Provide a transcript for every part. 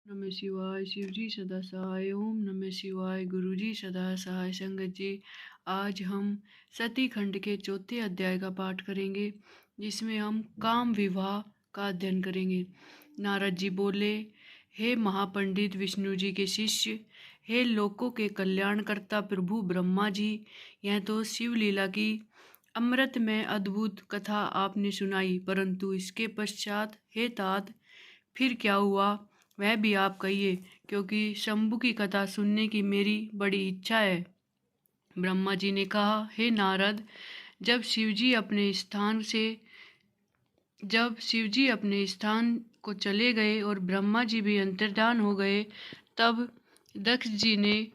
नमः शिवाय। शिव जी सदा सहाय। ओम नमः शिवाय। गुरु जी सदा सहाय। संगत जी, आज हम सती खंड के चौथे अध्याय का पाठ करेंगे, जिसमें हम काम विवाह का अध्ययन करेंगे। नारद जी बोले, हे महापंडित विष्णु जी के शिष्य, हे लोकों के कल्याणकर्ता प्रभु ब्रह्मा जी, यह तो शिव लीला की अमृत में अद्भुत कथा आपने सुनाई, परंतु इसके पश्चात हे तात फिर क्या हुआ वह भी आप कहिए, क्योंकि शंभु की कथा सुनने की मेरी बड़ी इच्छा है। ब्रह्मा जी ने कहा, हे नारद, जब शिवजी अपने स्थान को चले गए और ब्रह्मा जी भी अंतर्धान हो गए, तब दक्ष जी ने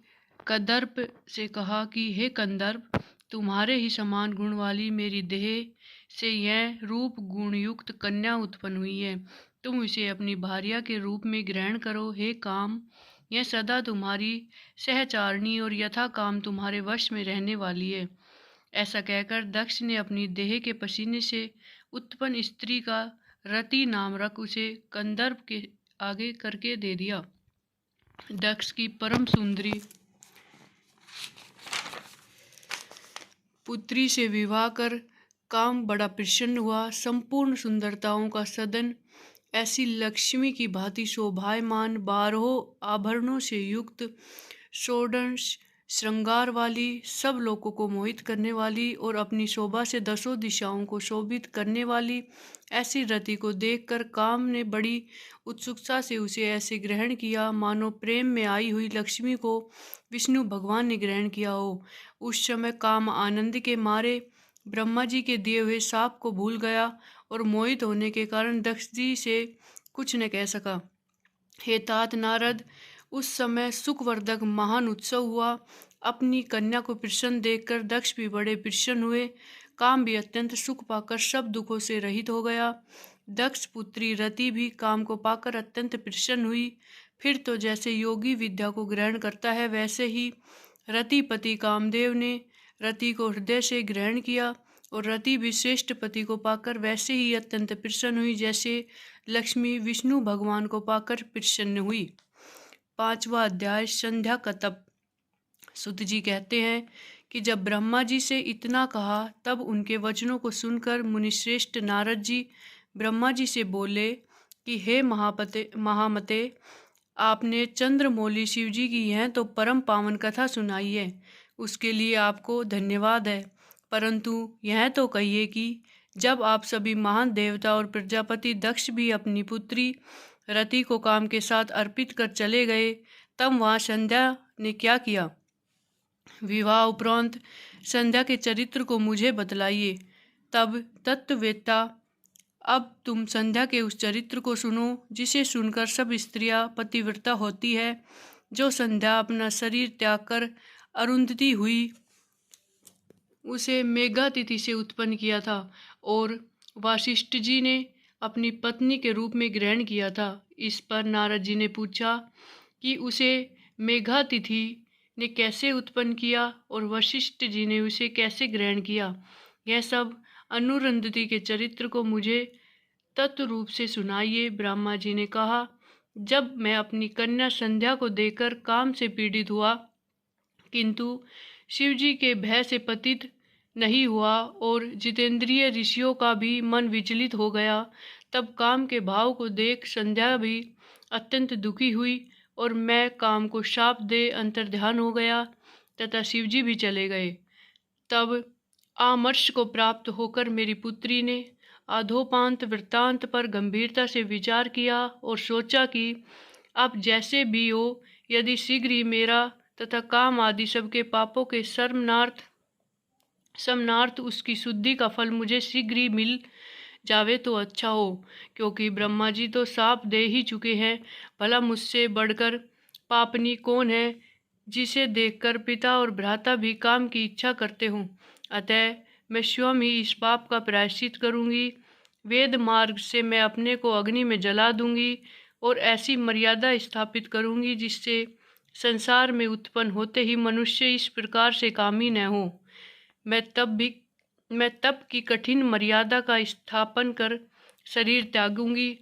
कंदर्प से कहा कि हे कंदर्प, तुम्हारे ही समान गुण वाली मेरी देह से यह रूप गुणयुक्त कन्या उत्पन्न हुई है। तुम इसे अपनी भार्या के रूप में ग्रहण करो। हे काम, यह सदा तुम्हारी सहचारणी और यथा काम तुम्हारे वश में रहने वाली है। ऐसा कहकर दक्ष ने अपनी देह के पसीने से उत्पन्न स्त्री का रति नाम रख उसे कंदर्प के आगे करके दे दिया। दक्ष की परम सुंदरी पुत्री से विवाह कर काम बड़ा प्रसन्न हुआ। संपूर्ण सुंदरताओं का सदन ऐसी लक्ष्मी की भांति शोभायमान, 12 आभरणों से युक्त, षोडश श्रृंगार वाली, सब लोगों को मोहित करने वाली और अपनी शोभा से 10 दिशाओं को शोभित करने वाली ऐसी रति को देखकर काम ने बड़ी उत्सुकता से उसे ऐसे ग्रहण किया मानो प्रेम में आई हुई लक्ष्मी को विष्णु भगवान ने ग्रहण किया हो। उस समय काम आनंद के मारे ब्रह्मा जी के दिए हुए शाप को भूल गया और मोहित होने के कारण दक्ष जी से कुछ न कह सका। हे तात नारद, उस समय सुखवर्धक महान उत्सव हुआ। अपनी कन्या को प्रसन्न देखकर दक्ष भी बड़े प्रसन्न हुए। काम भी अत्यंत सुख पाकर सब दुखों से रहित हो गया। दक्ष पुत्री रति भी काम को पाकर अत्यंत प्रसन्न हुई। फिर तो जैसे योगी विद्या को ग्रहण करता है, वैसे ही रतिपति कामदेव ने रति को हृदय से ग्रहण किया और रति भी श्रेष्ठ पति को पाकर वैसे ही अत्यंत प्रसन्न हुई, जैसे लक्ष्मी विष्णु भगवान को पाकर प्रसन्न हुई। 5वां अध्याय, संध्या का तप। सुत जी कहते हैं कि जब ब्रह्मा जी से इतना कहा, तब उनके वचनों को सुनकर मुनिश्रेष्ठ नारद जी ब्रह्मा जी से बोले कि हे महामते, आपने चंद्रमौली शिव जी की यह तो परम पावन कथा सुनाई है, उसके लिए आपको धन्यवाद है। परंतु यह तो कहिए कि जब आप सभी महान देवता और प्रजापति दक्ष भी अपनी पुत्री रति को काम के साथ अर्पित कर चले गए, तब वहाँ संध्या ने क्या किया? विवाह उपरांत संध्या के चरित्र को मुझे बतलाइए। तब तत्ववेत्ता, अब तुम संध्या के उस चरित्र को सुनो जिसे सुनकर सब स्त्रियां पतिव्रता होती है। जो संध्या अपना शरीर त्याग कर अरुंधति हुई, उसे मेघातिथि से उत्पन्न किया था और वासिष्ठ जी ने अपनी पत्नी के रूप में ग्रहण किया था। इस पर नारद जी ने पूछा कि उसे मेघातिथि ने कैसे उत्पन्न किया और वशिष्ठ जी ने उसे कैसे ग्रहण किया। यह सब अनुरुंधति के चरित्र को मुझे तत्व रूप से सुनाइए। ब्रह्मा जी ने कहा, जब मैं अपनी कन्या संध्या को देखकर काम से पीड़ित हुआ, किंतु शिवजी के भय से पतित नहीं हुआ और जितेंद्रिय ऋषियों का भी मन विचलित हो गया, तब काम के भाव को देख संध्या भी अत्यंत दुखी हुई और मैं काम को शाप दे अंतर्ध्यान हो गया तथा शिवजी भी चले गए। तब आमर्ष को प्राप्त होकर मेरी पुत्री ने अधोपांत वृत्तांत पर गंभीरता से विचार किया और सोचा कि अब जैसे भी हो, यदि शीघ्र ही मेरा तथा काम आदि सबके पापों के समनार्थ उसकी शुद्धि का फल मुझे शीघ्र ही मिल जावे तो अच्छा हो, क्योंकि ब्रह्मा जी तो शाप दे ही चुके हैं। भला मुझसे बढ़कर पापनी कौन है, जिसे देखकर पिता और भ्राता भी काम की इच्छा करते हों। अतः मैं स्वयं ही इस पाप का प्रायश्चित करूंगी। वेद मार्ग से मैं अपने को अग्नि में जला दूंगी और ऐसी मर्यादा स्थापित करूंगी जिससे संसार में उत्पन्न होते ही मनुष्य इस प्रकार से कामी न हो। मैं तप की कठिन मर्यादा का स्थापन कर शरीर त्यागूंगी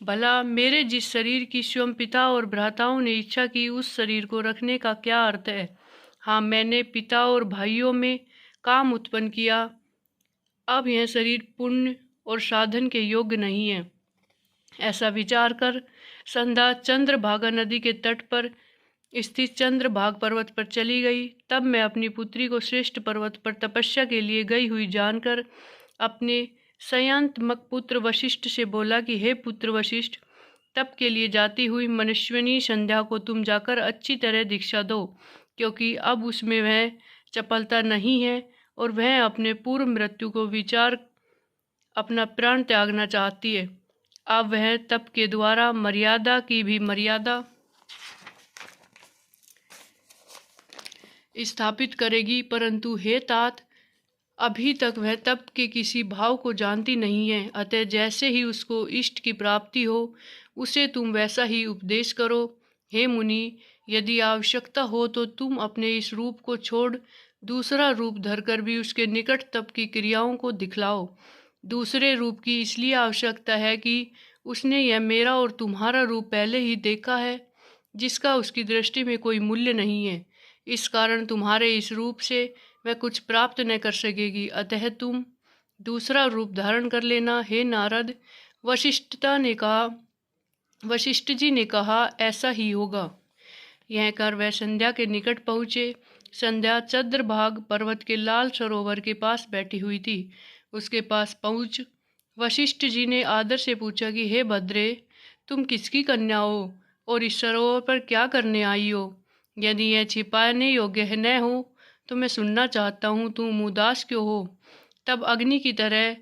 भला मेरे जिस शरीर की स्वयं पिता और भ्राताओं ने इच्छा की, उस शरीर को रखने का क्या अर्थ है? हाँ, मैंने पिता और भाइयों में काम उत्पन्न किया। अब यह शरीर पुण्य और साधन के योग्य नहीं है। ऐसा विचार कर संध्या चंद्रभागा नदी के तट पर स्थित चंद्रभाग पर्वत पर चली गई। तब मैं अपनी पुत्री को श्रेष्ठ पर्वत पर तपस्या के लिए गई हुई जानकर अपने संयंतमक पुत्र वशिष्ठ से बोला कि हे पुत्र वशिष्ठ, तप के लिए जाती हुई मनुष्यनी संध्या को तुम जाकर अच्छी तरह दीक्षा दो, क्योंकि अब उसमें वह चपलता नहीं है और वह अपने पूर्व मृत्यु को विचार अपना प्राण त्यागना चाहती है। अब वह तप के द्वारा मर्यादा की भी मर्यादा स्थापित करेगी, परंतु हे तात, अभी तक वह तप के किसी भाव को जानती नहीं है। अतः जैसे ही उसको इष्ट की प्राप्ति हो, उसे तुम वैसा ही उपदेश करो। हे मुनि, यदि आवश्यकता हो तो तुम अपने इस रूप को छोड़ दूसरा रूप धरकर भी उसके निकट तप की क्रियाओं को दिखलाओ। दूसरे रूप की इसलिए आवश्यकता है कि उसने यह मेरा और तुम्हारा रूप पहले ही देखा है, जिसका उसकी दृष्टि में कोई मूल्य नहीं है। इस कारण तुम्हारे इस रूप से वह कुछ प्राप्त न कर सकेगी। अतः तुम दूसरा रूप धारण कर लेना। हे नारद, वशिष्ठ जी ने कहा, ऐसा ही होगा। यह कर वह संध्या के निकट पहुँचे। संध्या चंद्रभाग पर्वत के लाल सरोवर के पास बैठी हुई थी। उसके पास पहुँच वशिष्ठ जी ने आदर से पूछा कि हे भद्रे, तुम किसकी कन्या हो और इस सरोवर पर क्या करने आई हो? यदि यह छिपाने योग्य न हो तो मैं सुनना चाहता हूँ, तुम उदास क्यों हो? तब अग्नि की तरह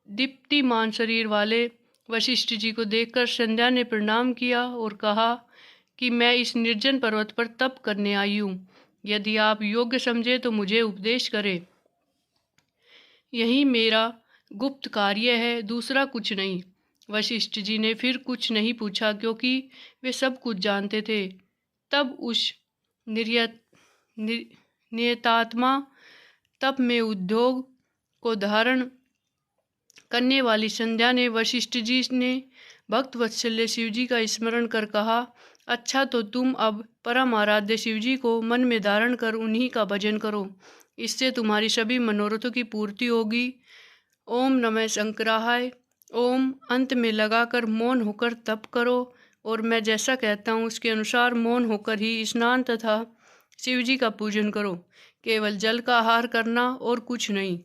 दीप्तिमान शरीर वाले वशिष्ठ जी को देखकर संध्या ने प्रणाम किया और कहा कि मैं इस निर्जन पर्वत पर तप करने आई हूँ। यदि आप योग्य समझे तो मुझे उपदेश करें। यही मेरा गुप्त कार्य है, दूसरा कुछ नहीं। वशिष्ठ जी ने फिर कुछ नहीं पूछा, क्योंकि वे सब कुछ जानते थे। तब उस नियतात्मा तप में उद्योग को धारण करने वाली संध्या ने वशिष्ठ जी ने भक्त वत्सल्य शिव जी का स्मरण कर कहा, अच्छा तो तुम अब परम आराध्य शिव जी को मन में धारण कर उन्हीं का भजन करो, इससे तुम्हारी सभी मनोरथों की पूर्ति होगी। ओम नमः शंकराय। ओम अंत में लगाकर मौन होकर तप करो और मैं जैसा कहता हूँ उसके अनुसार मौन होकर ही स्नान तथा शिव जी का पूजन करो। केवल जल का आहार करना और कुछ नहीं।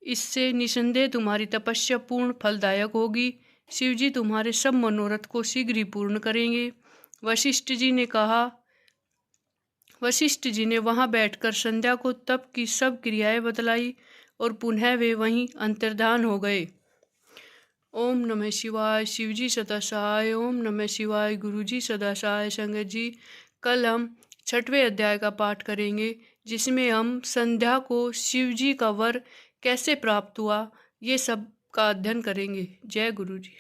इससे निसंदेह तुम्हारी तपस्या पूर्ण फलदायक होगी। शिव जी तुम्हारे सब मनोरथ को शीघ्र ही पूर्ण करेंगे। वशिष्ठ जी ने वहाँ बैठकर संध्या को तप की सब क्रियाएं बतलाई और पुनः वे वहीं अंतर्धान हो गए। ओम नमः शिवाय। शिव जी सदा सहाय। ओम नमः शिवाय। गुरु जी सदा सहाय। संगत जी, कल हम 6वें अध्याय का पाठ करेंगे, जिसमें हम संध्या को शिव जी का वर कैसे प्राप्त हुआ, ये सब का अध्ययन करेंगे। जय गुरु जी।